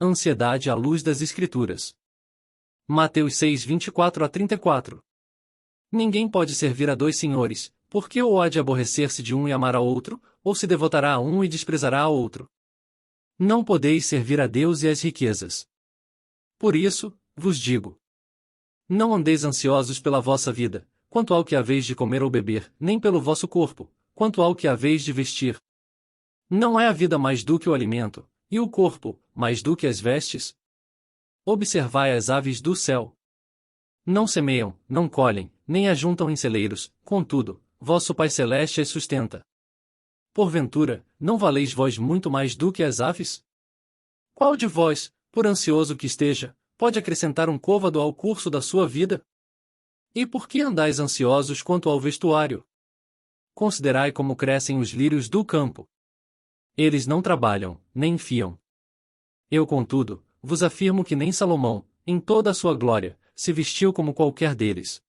Ansiedade à luz das Escrituras. Mateus 6, 24-34. Ninguém pode servir a dois senhores, porque ou há de aborrecer-se de um e amar a outro, ou se devotará a um e desprezará a outro. Não podeis servir a Deus e às riquezas. Por isso, vos digo: não andeis ansiosos pela vossa vida, quanto ao que haveis de comer ou beber, nem pelo vosso corpo, quanto ao que haveis de vestir. Não é a vida mais do que o alimento, e o corpo, mais do que as vestes? Observai as aves do céu. Não semeiam, não colhem, nem ajuntam em celeiros, contudo, vosso Pai Celeste as sustenta. Porventura, não valeis vós muito mais do que as aves? Qual de vós, por ansioso que esteja, pode acrescentar um côvado ao curso da sua vida? E por que andais ansiosos quanto ao vestuário? Considerai como crescem os lírios do campo. Eles não trabalham, nem fiam. Eu, contudo, vos afirmo que nem Salomão, em toda a sua glória, se vestiu como qualquer deles.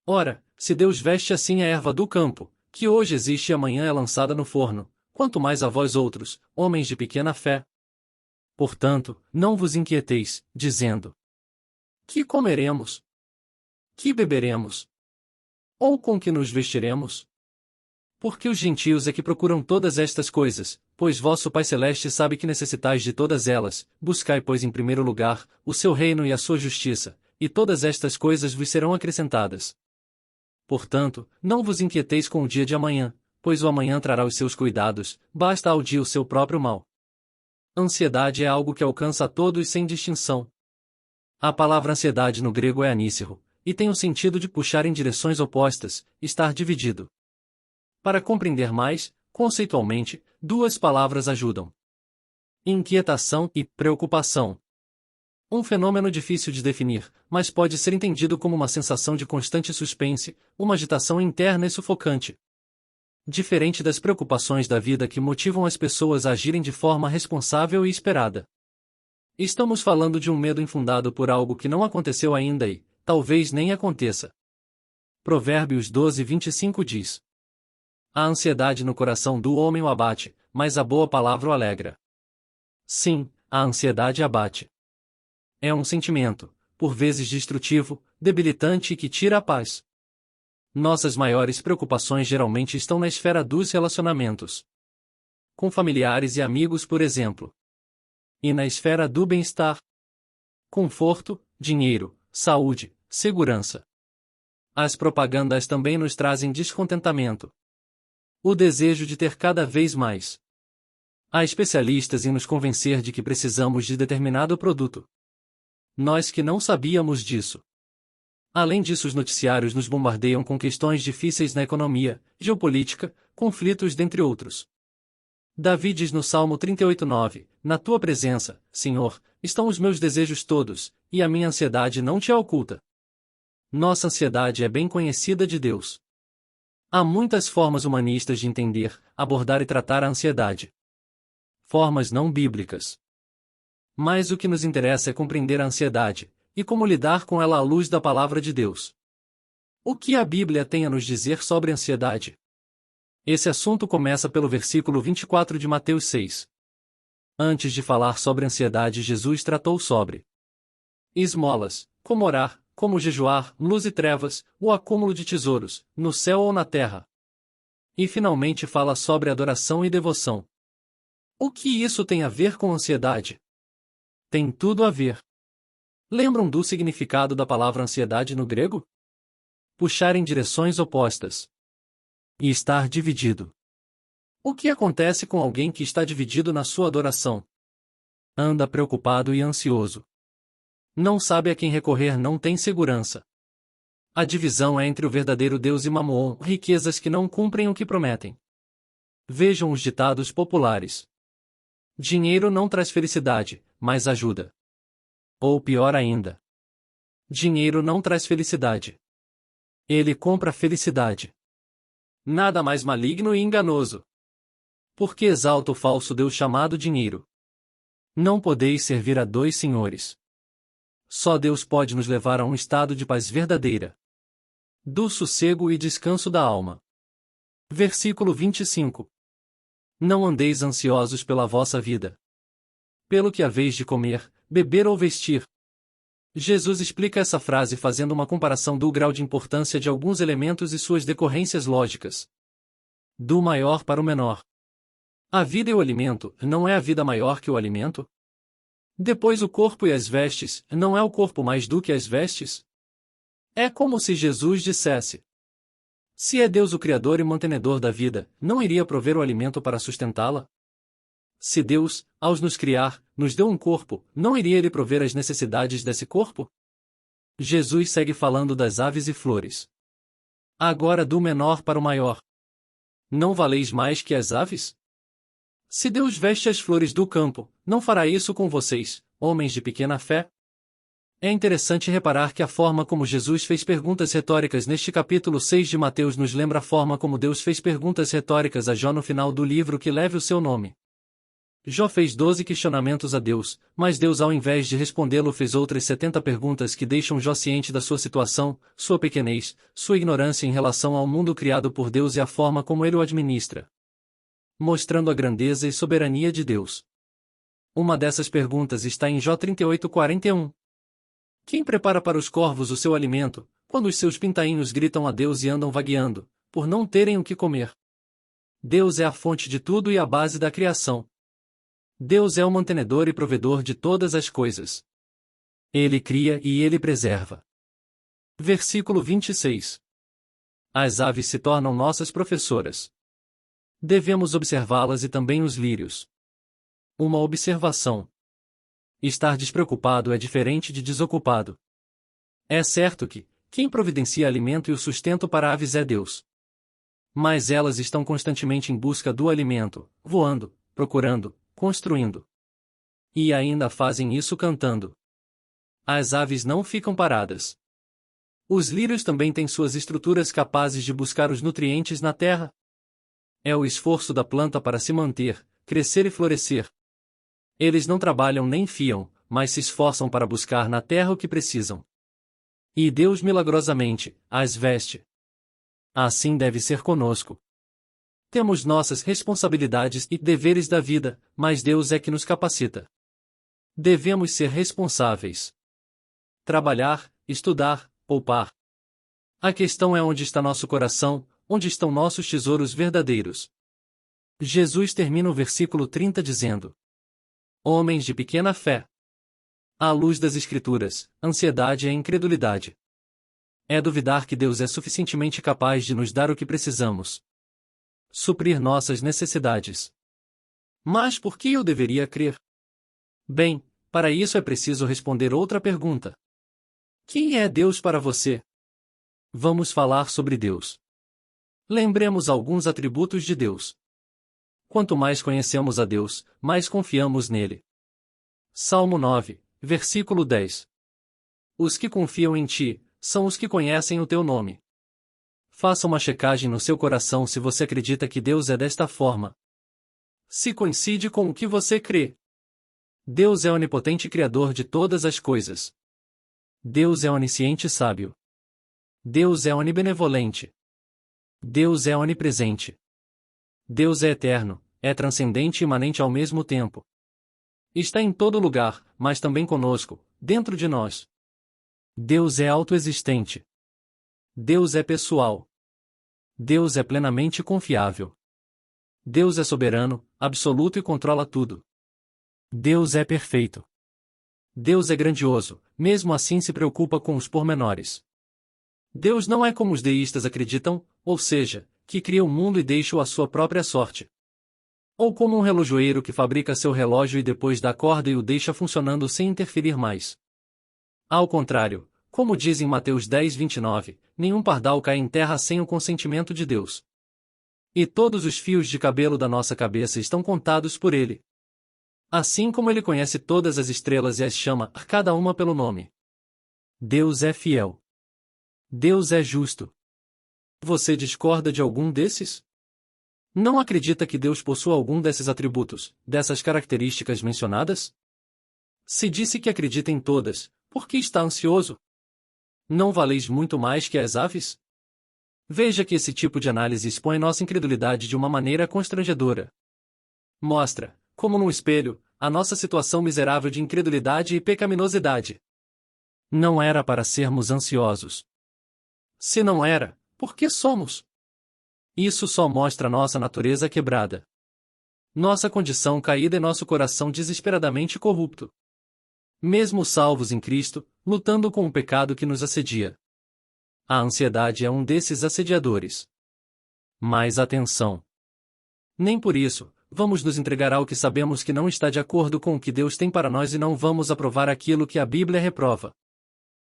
Ora, se Deus veste assim a erva do campo, que hoje existe e amanhã é lançada no forno, quanto mais a vós outros, homens de pequena fé. Portanto, não vos inquieteis, dizendo: que comeremos? Que beberemos? Ou com que nos vestiremos? Porque os gentios é que procuram todas estas coisas, pois vosso Pai Celeste sabe que necessitais de todas elas. Buscai, pois, em primeiro lugar, o seu reino e a sua justiça, e todas estas coisas vos serão acrescentadas. Portanto, não vos inquieteis com o dia de amanhã, pois o amanhã trará os seus cuidados, basta ao dia o seu próprio mal. Ansiedade é algo que alcança a todos sem distinção. A palavra ansiedade no grego é anísero, e tem o sentido de puxar em direções opostas, estar dividido. Para compreender mais, conceitualmente, duas palavras ajudam: inquietação e preocupação. Um fenômeno difícil de definir, mas pode ser entendido como uma sensação de constante suspense, uma agitação interna e sufocante. Diferente das preocupações da vida que motivam as pessoas a agirem de forma responsável e esperada. Estamos falando de um medo infundado por algo que não aconteceu ainda e, talvez nem aconteça. Provérbios 12, 25 diz: a ansiedade no coração do homem o abate, mas a boa palavra o alegra. Sim, a ansiedade abate. É um sentimento, por vezes destrutivo, debilitante e que tira a paz. Nossas maiores preocupações geralmente estão na esfera dos relacionamentos. Com familiares e amigos, por exemplo. E na esfera do bem-estar. Conforto, dinheiro, saúde, segurança. As propagandas também nos trazem descontentamento. O desejo de ter cada vez mais. Há especialistas em nos convencer de que precisamos de determinado produto. Nós que não sabíamos disso. Além disso, os noticiários nos bombardeiam com questões difíceis na economia, geopolítica, conflitos dentre outros. Davi diz no Salmo 38:9, na tua presença, Senhor, estão os meus desejos todos, e a minha ansiedade não te é oculta. Nossa ansiedade é bem conhecida de Deus. Há muitas formas humanistas de entender, abordar e tratar a ansiedade. Formas não bíblicas. Mas o que nos interessa é compreender a ansiedade, e como lidar com ela à luz da palavra de Deus. O que a Bíblia tem a nos dizer sobre ansiedade? Esse assunto começa pelo versículo 24 de Mateus 6. Antes de falar sobre ansiedade, Jesus tratou sobre esmolas, como orar, como jejuar, luz e trevas, o acúmulo de tesouros, no céu ou na terra. E finalmente fala sobre adoração e devoção. O que isso tem a ver com ansiedade? Tem tudo a ver. Lembram do significado da palavra ansiedade no grego? Puxar em direções opostas. E estar dividido. O que acontece com alguém que está dividido na sua adoração? Anda preocupado e ansioso. Não sabe a quem recorrer, não tem segurança. A divisão é entre o verdadeiro Deus e Mamon, riquezas que não cumprem o que prometem. Vejam os ditados populares. Dinheiro não traz felicidade, mas ajuda. Ou pior ainda. Dinheiro não traz felicidade. Ele compra felicidade. Nada mais maligno e enganoso. Porque exalta o falso Deus chamado dinheiro. Não podeis servir a dois senhores. Só Deus pode nos levar a um estado de paz verdadeira. Do sossego e descanso da alma. Versículo 25. Não andeis ansiosos pela vossa vida. pelo que haveis de comer, beber ou vestir. Jesus explica essa frase fazendo uma comparação do grau de importância de alguns elementos e suas decorrências lógicas. Do maior para o menor. A vida e o alimento, não é a vida maior que o alimento? Depois o corpo e as vestes, não é o corpo mais do que as vestes? É como se Jesus dissesse: se é Deus o Criador e mantenedor da vida, não iria prover o alimento para sustentá-la? Se Deus, ao nos criar, nos deu um corpo, não iria Ele prover as necessidades desse corpo? Jesus segue falando das aves e flores. Agora do menor para o maior. Não valeis mais que as aves? Se Deus veste as flores do campo, não fará isso com vocês, homens de pequena fé? É interessante reparar que a forma como Jesus fez perguntas retóricas neste capítulo 6 de Mateus nos lembra a forma como Deus fez perguntas retóricas a Jó no final do livro que leva o seu nome. Jó fez 12 questionamentos a Deus, mas Deus, ao invés de respondê-lo, fez outras 70 perguntas que deixam Jó ciente da sua situação, sua pequenez, sua ignorância em relação ao mundo criado por Deus e a forma como ele o administra, mostrando a grandeza e soberania de Deus. Uma dessas perguntas está em Jó 38:41. Quem prepara para os corvos o seu alimento, quando os seus pintainhos gritam a Deus e andam vagueando, por não terem o que comer? Deus é a fonte de tudo e a base da criação. Deus é o mantenedor e provedor de todas as coisas. Ele cria e ele preserva. Versículo 26. As aves se tornam nossas professoras. Devemos observá-las e também os lírios. Uma observação. Estar despreocupado é diferente de desocupado. É certo que, quem providencia alimento e o sustento para aves é Deus. Mas elas estão constantemente em busca do alimento, voando, procurando, construindo. E ainda fazem isso cantando. As aves não ficam paradas. Os lírios também têm suas estruturas capazes de buscar os nutrientes na terra. É o esforço da planta para se manter, crescer e florescer. Eles não trabalham nem fiam, mas se esforçam para buscar na terra o que precisam. E Deus milagrosamente as veste. Assim deve ser conosco. Temos nossas responsabilidades e deveres da vida, mas Deus é que nos capacita. Devemos ser responsáveis. Trabalhar, estudar, poupar. A questão é onde está nosso coração, onde estão nossos tesouros verdadeiros. Jesus termina o versículo 30 dizendo: homens de pequena fé. À luz das Escrituras, ansiedade é incredulidade. É duvidar que Deus é suficientemente capaz de nos dar o que precisamos. Suprir nossas necessidades. Mas por que eu deveria crer? Bem, para isso é preciso responder outra pergunta. Quem é Deus para você? Vamos falar sobre Deus. Lembremos alguns atributos de Deus. Quanto mais conhecemos a Deus, mais confiamos nele. Salmo 9, versículo 10. Os que confiam em ti, são os que conhecem o teu nome. Faça uma checagem no seu coração se você acredita que Deus é desta forma. Se coincide com o que você crê. Deus é onipotente Criador de todas as coisas. Deus é onisciente e sábio. Deus é onibenevolente. Deus é onipresente. Deus é eterno, é transcendente e imanente ao mesmo tempo. Está em todo lugar, mas também conosco, dentro de nós. Deus é autoexistente. Deus é pessoal. Deus é plenamente confiável. Deus é soberano, absoluto e controla tudo. Deus é perfeito. Deus é grandioso, mesmo assim se preocupa com os pormenores. Deus não é como os deístas acreditam, ou seja, que cria o mundo e deixa-o à sua própria sorte. Ou como um relojoeiro que fabrica seu relógio e depois dá corda e o deixa funcionando sem interferir mais. Ao contrário, como diz em Mateus 10:29, nenhum pardal cai em terra sem o consentimento de Deus. E todos os fios de cabelo da nossa cabeça estão contados por Ele. Assim como Ele conhece todas as estrelas e as chama, cada uma pelo nome. Deus é fiel. Deus é justo. Você discorda de algum desses? Não acredita que Deus possua algum desses atributos, dessas características mencionadas? Se disse que acredita em todas, por que está ansioso? Não valeis muito mais que as aves? Veja que esse tipo de análise expõe nossa incredulidade de uma maneira constrangedora. Mostra, como num espelho, a nossa situação miserável de incredulidade e pecaminosidade. Não era para sermos ansiosos. Se não era, por que somos? Isso só mostra nossa natureza quebrada. Nossa condição caída e nosso coração desesperadamente corrupto. Mesmo salvos em Cristo, lutando com o pecado que nos assedia. A ansiedade é um desses assediadores. Mas atenção! Nem por isso, vamos nos entregar ao que sabemos que não está de acordo com o que Deus tem para nós e não vamos aprovar aquilo que a Bíblia reprova.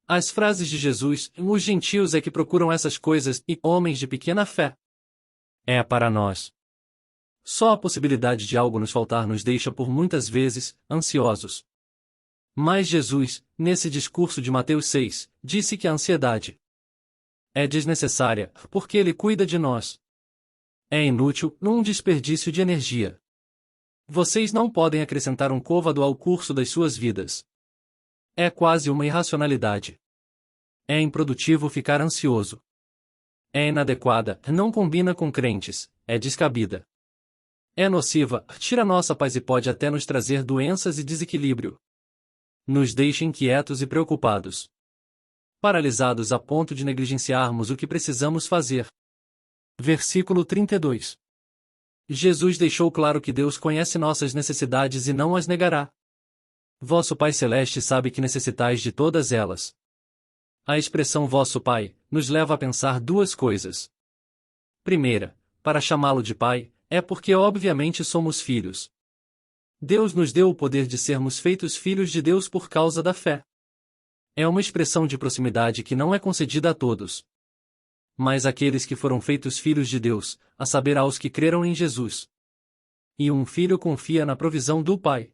As frases de Jesus, os gentios é que procuram essas coisas, e homens de pequena fé. É para nós. Só a possibilidade de algo nos faltar nos deixa por muitas vezes ansiosos. Mas Jesus, nesse discurso de Mateus 6, disse que a ansiedade é desnecessária, porque Ele cuida de nós. É inútil, num desperdício de energia. Vocês não podem acrescentar um côvado ao curso das suas vidas. É quase uma irracionalidade. É improdutivo ficar ansioso. É inadequada, não combina com crentes, é descabida. É nociva, tira nossa paz e pode até nos trazer doenças e desequilíbrio. Nos deixa inquietos e preocupados. Paralisados a ponto de negligenciarmos o que precisamos fazer. Versículo 32. Jesus deixou claro que Deus conhece nossas necessidades e não as negará. Vosso Pai Celeste sabe que necessitais de todas elas. A expressão vosso Pai nos leva a pensar duas coisas. Primeira, para chamá-lo de Pai, é porque obviamente somos filhos. Deus nos deu o poder de sermos feitos filhos de Deus por causa da fé. É uma expressão de proximidade que não é concedida a todos. Mas aqueles que foram feitos filhos de Deus, a saber aos que creram em Jesus. E um filho confia na provisão do Pai.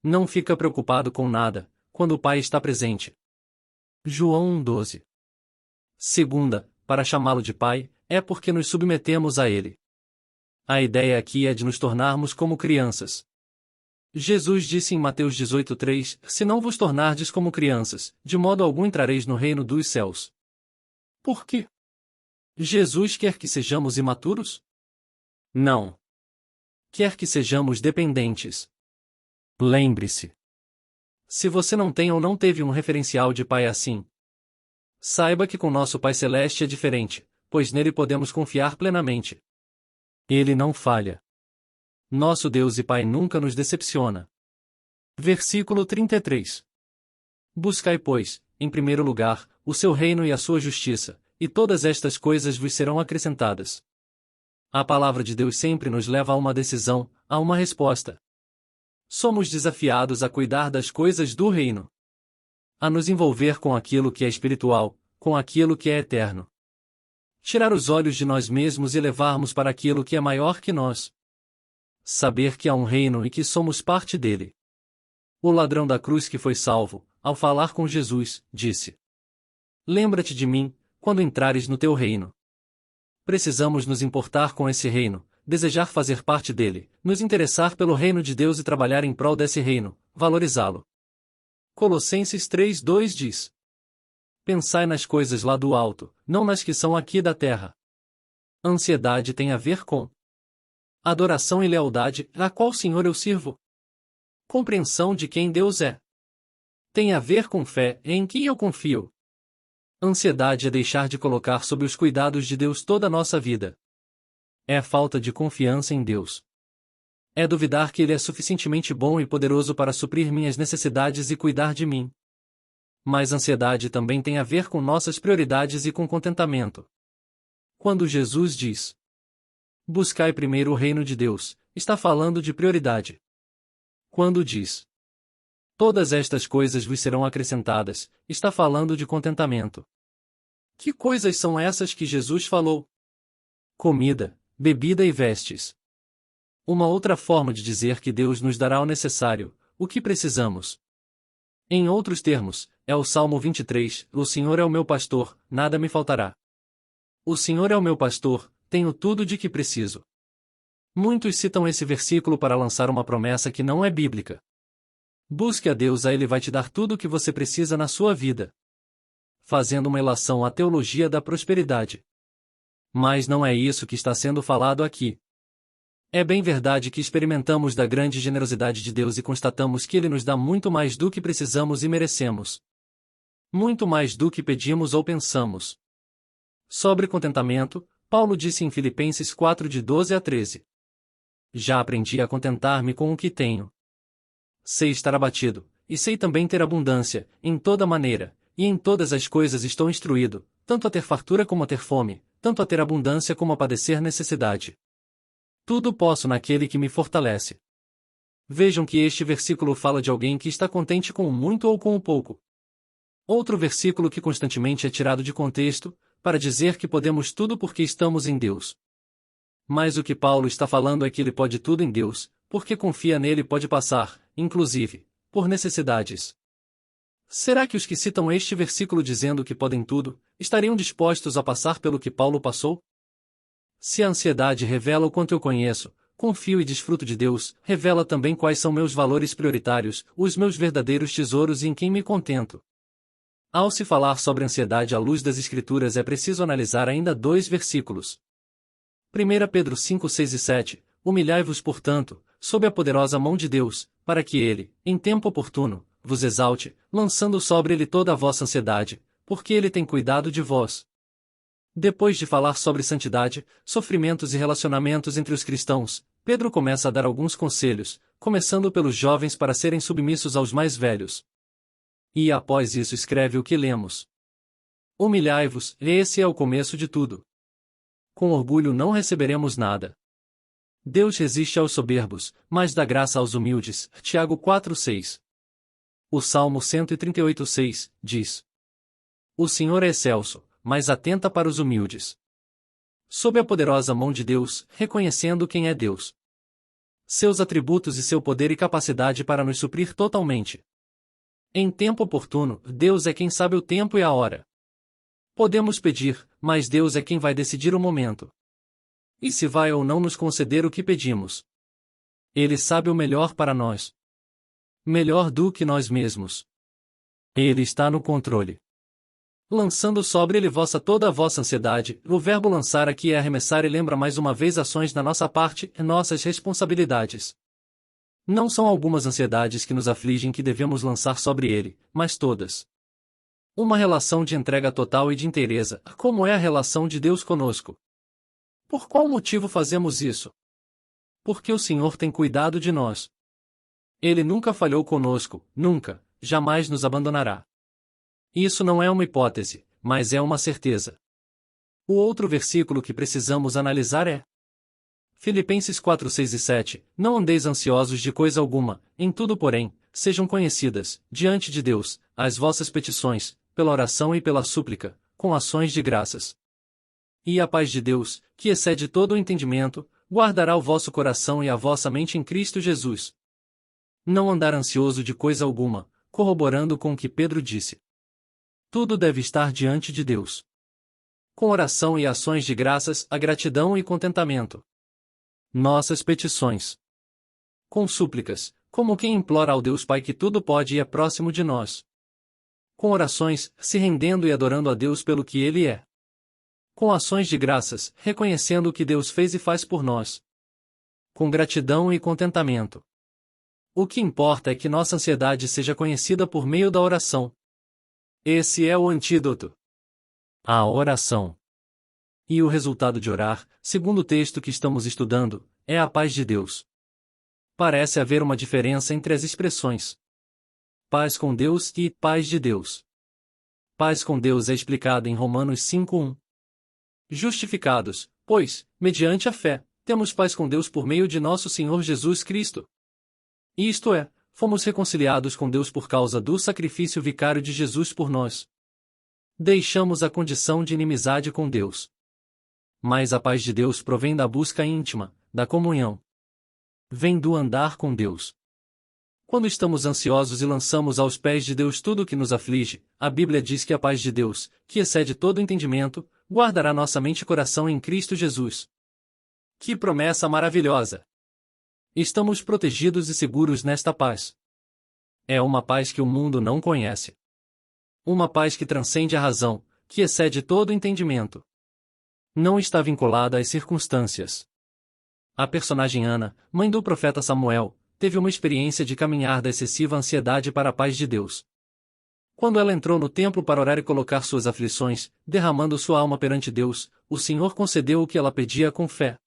Não fica preocupado com nada, quando o Pai está presente. João 1,12. Segunda, para chamá-lo de Pai, é porque nos submetemos a Ele. A ideia aqui é de nos tornarmos como crianças. Jesus disse em Mateus 18,3, se não vos tornardes como crianças, de modo algum entrareis no reino dos céus. Por quê? Jesus quer que sejamos imaturos? Não. Quer que sejamos dependentes. Lembre-se. Se você não tem ou não teve um referencial de pai assim, saiba que com nosso Pai Celeste é diferente, pois nele podemos confiar plenamente. Ele não falha. Nosso Deus e Pai nunca nos decepciona. Versículo 33. Buscai, pois, em primeiro lugar, o seu reino e a sua justiça, e todas estas coisas vos serão acrescentadas. A palavra de Deus sempre nos leva a uma decisão, a uma resposta. Somos desafiados a cuidar das coisas do reino. A nos envolver com aquilo que é espiritual, com aquilo que é eterno. Tirar os olhos de nós mesmos e levarmos para aquilo que é maior que nós. Saber que há um reino e que somos parte dele. O ladrão da cruz que foi salvo, ao falar com Jesus, disse: lembra-te de mim, quando entrares no teu reino. Precisamos nos importar com esse reino, desejar fazer parte dele, nos interessar pelo reino de Deus e trabalhar em prol desse reino, valorizá-lo. Colossenses 3:2 diz: pensai nas coisas lá do alto, não nas que são aqui da terra. Ansiedade tem a ver com adoração e lealdade, a qual Senhor eu sirvo. Compreensão de quem Deus é. Tem a ver com fé, em quem eu confio. Ansiedade é deixar de colocar sob os cuidados de Deus toda a nossa vida. É a falta de confiança em Deus. É duvidar que Ele é suficientemente bom e poderoso para suprir minhas necessidades e cuidar de mim. Mas ansiedade também tem a ver com nossas prioridades e com contentamento. Quando Jesus diz: buscai primeiro o reino de Deus, está falando de prioridade. Quando diz: todas estas coisas vos serão acrescentadas, está falando de contentamento. Que coisas são essas que Jesus falou? Comida, bebida e vestes. Uma outra forma de dizer que Deus nos dará o necessário, o que precisamos. Em outros termos, é o Salmo 23, o Senhor é o meu pastor, nada me faltará. O Senhor é o meu pastor, tenho tudo de que preciso. Muitos citam esse versículo para lançar uma promessa que não é bíblica. Busque a Deus, a Ele vai te dar tudo o que você precisa na sua vida. Fazendo uma ilação à teologia da prosperidade. Mas não é isso que está sendo falado aqui. É bem verdade que experimentamos da grande generosidade de Deus e constatamos que Ele nos dá muito mais do que precisamos e merecemos. Muito mais do que pedimos ou pensamos. Sobre contentamento, Paulo disse em Filipenses 4 de 12 a 13. Já aprendi a contentar-me com o que tenho. Sei estar abatido, e sei também ter abundância, em toda maneira, e em todas as coisas estou instruído, tanto a ter fartura como a ter fome, tanto a ter abundância como a padecer necessidade. Tudo posso naquele que me fortalece. Vejam que este versículo fala de alguém que está contente com o muito ou com o pouco. Outro versículo que constantemente é tirado de contexto, para dizer que podemos tudo porque estamos em Deus. Mas o que Paulo está falando é que ele pode tudo em Deus, porque confia nele pode passar, inclusive, por necessidades. Será que os que citam este versículo dizendo que podem tudo, estariam dispostos a passar pelo que Paulo passou? Se a ansiedade revela o quanto eu conheço, confio e desfruto de Deus, revela também quais são meus valores prioritários, os meus verdadeiros tesouros e em quem me contento. Ao se falar sobre ansiedade à luz das Escrituras é preciso analisar ainda 2 versículos. 1 Pedro 5, 6 e 7, Humilhai-vos, portanto, sob a poderosa mão de Deus, para que Ele, em tempo oportuno, vos exalte, lançando sobre Ele toda a vossa ansiedade, porque Ele tem cuidado de vós. Depois de falar sobre santidade, sofrimentos e relacionamentos entre os cristãos, Pedro começa a dar alguns conselhos, começando pelos jovens para serem submissos aos mais velhos. E após isso escreve o que lemos. Humilhai-vos, esse é o começo de tudo. Com orgulho não receberemos nada. Deus resiste aos soberbos, mas dá graça aos humildes. Tiago 4:6. O Salmo 138:6 diz: O Senhor é excelso, mas atenta para os humildes. Sob a poderosa mão de Deus, reconhecendo quem é Deus. Seus atributos e seu poder e capacidade para nos suprir totalmente. Em tempo oportuno, Deus é quem sabe o tempo e a hora. Podemos pedir, mas Deus é quem vai decidir o momento. E se vai ou não nos conceder o que pedimos. Ele sabe o melhor para nós. Melhor do que nós mesmos. Ele está no controle. Lançando sobre ele toda a vossa ansiedade, o verbo lançar aqui é arremessar e lembra mais uma vez ações da nossa parte, nossas responsabilidades. Não são algumas ansiedades que nos afligem que devemos lançar sobre ele, mas todas. Uma relação de entrega total e de inteireza, como é a relação de Deus conosco. Por qual motivo fazemos isso? Porque o Senhor tem cuidado de nós. Ele nunca falhou conosco, nunca, jamais nos abandonará. Isso não é uma hipótese, mas é uma certeza. O outro versículo que precisamos analisar é Filipenses 4, 6 e 7, Não andeis ansiosos de coisa alguma, em tudo porém, sejam conhecidas, diante de Deus, as vossas petições, pela oração e pela súplica, com ações de graças. E a paz de Deus, que excede todo o entendimento, guardará o vosso coração e a vossa mente em Cristo Jesus. Não andar ansioso de coisa alguma, corroborando com o que Pedro disse. Tudo deve estar diante de Deus. Com oração e ações de graças, a gratidão e contentamento. Nossas petições. Com súplicas, como quem implora ao Deus Pai que tudo pode e é próximo de nós. Com orações, se rendendo e adorando a Deus pelo que Ele é. Com ações de graças, reconhecendo o que Deus fez e faz por nós. Com gratidão e contentamento. O que importa é que nossa ansiedade seja conhecida por meio da oração. Esse é o antídoto. A oração. E o resultado de orar, segundo o texto que estamos estudando, é a paz de Deus. Parece haver uma diferença entre as expressões paz com Deus e paz de Deus. Paz com Deus é explicada em Romanos 5:1. Justificados, pois, mediante a fé, temos paz com Deus por meio de nosso Senhor Jesus Cristo. Isto é, fomos reconciliados com Deus por causa do sacrifício vicário de Jesus por nós. Deixamos a condição de inimizade com Deus. Mas a paz de Deus provém da busca íntima, da comunhão. Vem do andar com Deus. Quando estamos ansiosos e lançamos aos pés de Deus tudo o que nos aflige, a Bíblia diz que a paz de Deus, que excede todo entendimento, guardará nossa mente e coração em Cristo Jesus. Que promessa maravilhosa! Estamos protegidos e seguros nesta paz. É uma paz que o mundo não conhece. Uma paz que transcende a razão, que excede todo entendimento. Não está vinculada às circunstâncias. A personagem Ana, mãe do profeta Samuel, teve uma experiência de caminhar da excessiva ansiedade para a paz de Deus. Quando ela entrou no templo para orar e colocar suas aflições, derramando sua alma perante Deus, o Senhor concedeu o que ela pedia com fé.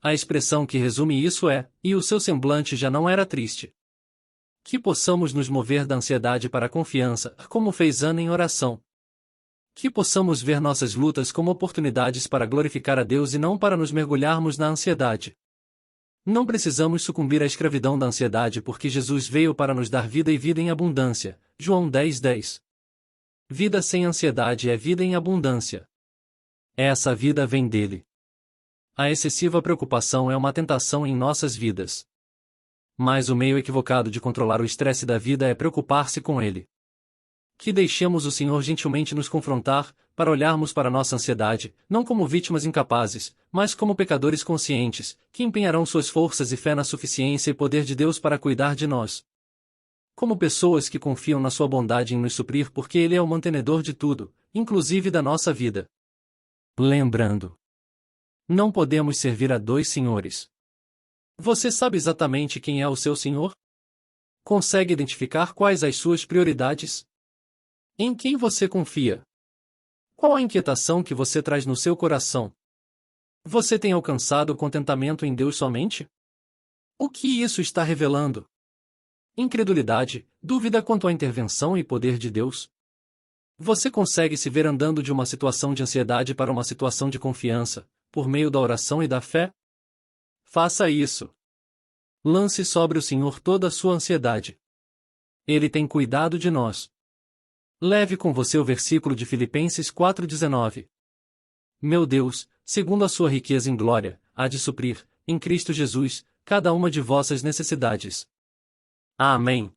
A expressão que resume isso é: "E o seu semblante já não era triste." Que possamos nos mover da ansiedade para a confiança, como fez Ana em oração. Que possamos ver nossas lutas como oportunidades para glorificar a Deus e não para nos mergulharmos na ansiedade. Não precisamos sucumbir à escravidão da ansiedade porque Jesus veio para nos dar vida e vida em abundância. João 10:10. Vida sem ansiedade é vida em abundância. Essa vida vem dele. A excessiva preocupação é uma tentação em nossas vidas. Mas o meio equivocado de controlar o estresse da vida é preocupar-se com ele. Que deixemos o Senhor gentilmente nos confrontar, para olharmos para nossa ansiedade, não como vítimas incapazes, mas como pecadores conscientes, que empenharão suas forças e fé na suficiência e poder de Deus para cuidar de nós. Como pessoas que confiam na sua bondade em nos suprir porque Ele é o mantenedor de tudo, inclusive da nossa vida. Lembrando: não podemos servir a dois senhores. Você sabe exatamente quem é o seu Senhor? Consegue identificar quais as suas prioridades? Em quem você confia? Qual a inquietação que você traz no seu coração? Você tem alcançado o contentamento em Deus somente? O que isso está revelando? Incredulidade, dúvida quanto à intervenção e poder de Deus? Você consegue se ver andando de uma situação de ansiedade para uma situação de confiança, por meio da oração e da fé? Faça isso. Lance sobre o Senhor toda a sua ansiedade. Ele tem cuidado de nós. Leve com você o versículo de Filipenses 4:19. Meu Deus, segundo a sua riqueza em glória, há de suprir, em Cristo Jesus, cada uma de vossas necessidades. Amém.